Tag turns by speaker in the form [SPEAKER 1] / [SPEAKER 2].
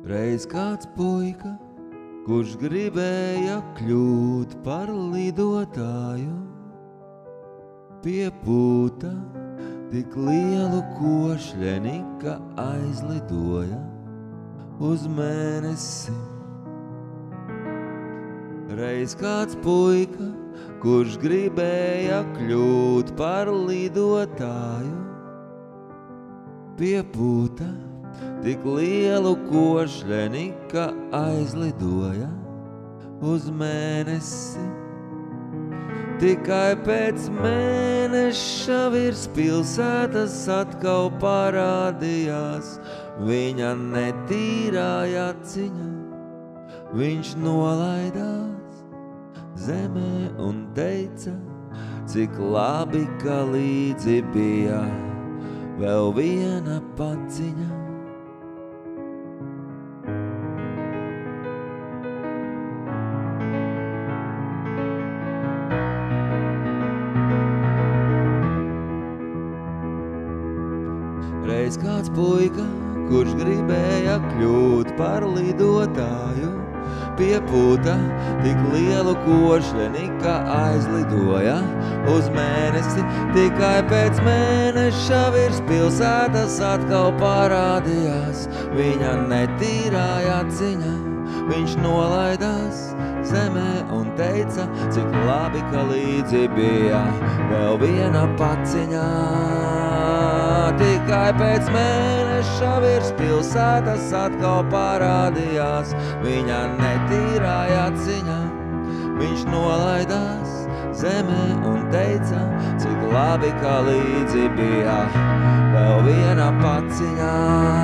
[SPEAKER 1] Reiz kāds puika, kurš gribēja kļūt par lidotāju, piepūta tik lielu košļeni, ka aizlidoja uz mēnesi. Reiz kāds puika, kurš gribēja kļūt par lidotāju, piepūta tik lielu košļeni, ka aizlidoja uz mēnesi. Tikai pēc mēneša virs pilsētas atkal parādījās viņa netīrāja ciņa. Viņš nolaidās zemē un teica, cik labi, ka līdzi bija vēl viena paciņa. Reiz kāds puika, kurš gribēja kļūt par lidotāju, piepūta tik lielu košļeni, ka aizlidoja uz mēnesi. Tikai pēc mēneša virs pilsētas atkal parādījās viņa netīrāja ciņa. Viņš nolaidās zemē un teica, cik labi, ka līdzi bija vēl viena paciņa. Tikai pēc mēneša virs pilsētas atkal parādījās viņa netīrāja ciņa. Viņš nolaidās zemē un teica, cik labi, ka līdzi bija vēl viena paciņa.